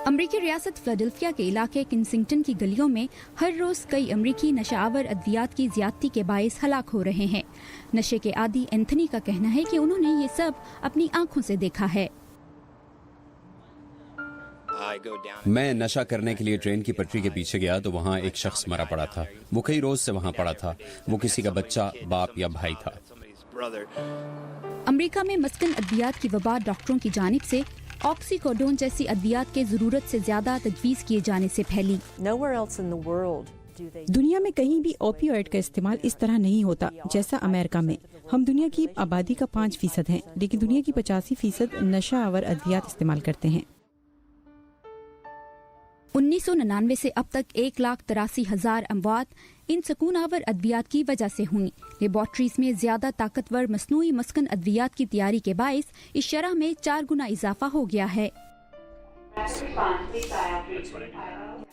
امریکی ریاست فلاڈیلفیا کے علاقے کنسنگٹن کی گلیوں میں ہر روز کئی امریکی نشہ-آور ادویات کی زیادتی کے باعث ہلاک ہو رہے ہیں۔ نشے کے عادی اینتھنی کا کہنا ہے کہ انہوں نے یہ سب اپنی آنکھوں سے دیکھا ہے۔ میں نشہ کرنے کے لیے ٹرین کی پٹری کے پیچھے گیا تو وہاں ایک شخص مرا پڑا تھا۔ وہ کئی روز سے وہاں پڑا تھا۔ وہ کسی کا بچہ، باپ یا بھائی تھا۔ امریکہ میں مسکن ادویات کی وبا ڈاکٹروں کی جانب سے آکسی کوڈون جیسی ادویات کے ضرورت سے زیادہ تجویز کیے جانے سے پھیلی۔ دنیا میں کہیں بھی اوپیوائڈ کا استعمال اس طرح نہیں ہوتا جیسا امریکہ میں۔ ہم دنیا کی آبادی کا 5% ہیں، لیکن دنیا کی 85% نشہ آور ادویات استعمال کرتے ہیں۔ 1999 سے اب تک 1,83,000 اموات ان سکون آور ادویات کی وجہ سے ہوئیں۔ لیبارٹریز میں زیادہ طاقتور مصنوعی مسکن ادویات کی تیاری کے باعث اس شرح میں 4 گنا اضافہ ہو گیا ہے۔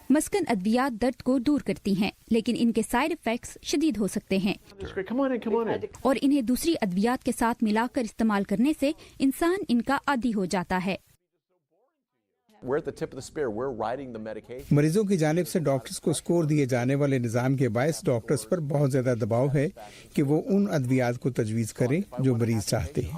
مسکن ادویات درد کو دور کرتی ہیں، لیکن ان کے سائیڈ ایفیکٹس شدید ہو سکتے ہیں اور انہیں دوسری ادویات کے ساتھ ملا کر استعمال کرنے سے انسان ان کا عادی ہو جاتا ہے۔ مریضوں کی جانب سے ڈاکٹرز کو سکور دیے جانے والے نظام کے باعث ڈاکٹرز پر بہت زیادہ دباؤ ہے کہ وہ ان ادویات کو تجویز کریں جو مریض چاہتے ہیں۔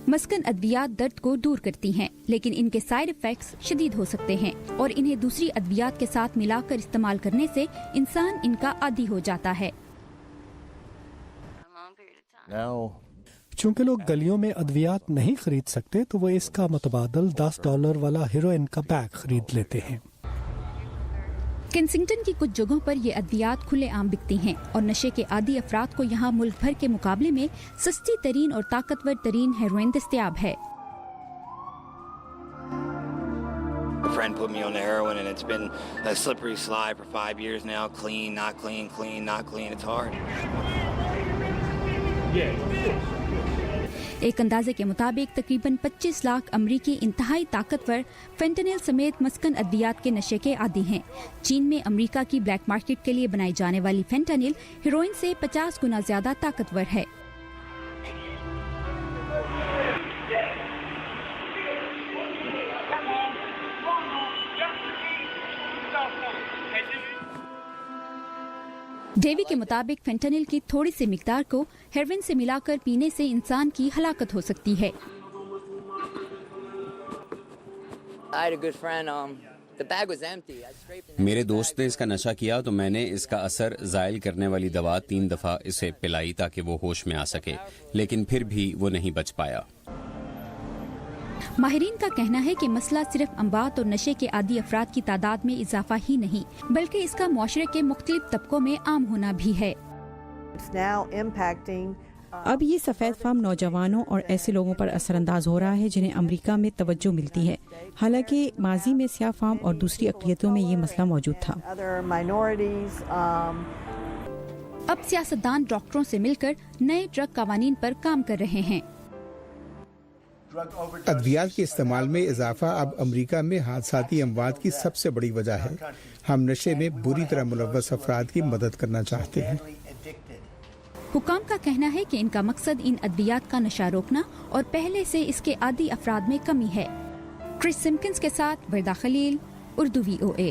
مسکن ادویات درد کو دور کرتی ہیں، لیکن ان کے سائیڈ ایفیکٹس شدید ہو سکتے ہیں اور انہیں دوسری ادویات کے ساتھ ملا کر استعمال کرنے سے انسان ان کا عادی ہو جاتا ہے۔ چونکہ لوگ گلیوں میں ادویات نہیں خرید سکتے تو وہ اس کا متبادل $10 والا ہیروئن کا بیگ خرید لیتے ہیں۔ کنسنگٹن کی کچھ جگہوں پر یہ ادویات کھلے عام بکتی ہیں اور نشے کے عادی افراد کو یہاں ملک بھر کے مقابلے میں سستی ترین اور طاقتور ترین ہیروئن دستیاب ہے۔ A friend put me on the heroin and it's been a slippery slide for 5 years now. Clean, not clean, clean, not clean. It's hard. ایک اندازے کے مطابق تقریباً 25 لاکھ امریکی انتہائی طاقتور فینٹنل سمیت مسکن ادویات کے نشے کے عادی ہیں۔ چین میں امریکہ کی بلیک مارکیٹ کے لیے بنائی جانے والی فینٹنل ہیروئن سے 50 گنا زیادہ طاقتور ہے۔ ڈیوی کے مطابق فینٹنل کی تھوڑی سی مقدار کو ہیروئن سے ملا کر پینے سے انسان کی ہلاکت ہو سکتی ہے۔ میرے دوست نے اس کا نشہ کیا تو میں نے اس کا اثر زائل کرنے والی دوا 3 دفعہ اسے پلائی تاکہ وہ ہوش میں آ سکے، لیکن پھر بھی وہ نہیں بچ پایا۔ ماہرین کا کہنا ہے کہ مسئلہ صرف اموات اور نشے کے عادی افراد کی تعداد میں اضافہ ہی نہیں، بلکہ اس کا معاشرے کے مختلف طبقوں میں عام ہونا بھی ہے۔ اب یہ سفید فام نوجوانوں اور ایسے لوگوں پر اثر انداز ہو رہا ہے جنہیں امریکہ میں توجہ ملتی ہے، حالانکہ ماضی میں سیاہ فام اور دوسری اقلیتوں میں یہ مسئلہ موجود تھا۔ اب سیاستدان ڈاکٹروں سے مل کر نئے ڈرگ قوانین پر کام کر رہے ہیں۔ ادویات کے استعمال میں اضافہ اب امریکہ میں حادثاتی اموات کی سب سے بڑی وجہ ہے۔ ہم نشے میں بری طرح ملوث افراد کی مدد کرنا چاہتے ہیں۔ حکام کا کہنا ہے کہ ان کا مقصد ان ادویات کا نشہ روکنا اور پہلے سے اس کے عادی افراد میں کمی ہے۔ کرس سمکنز کے ساتھ وردہ خلیل، اردو VOA۔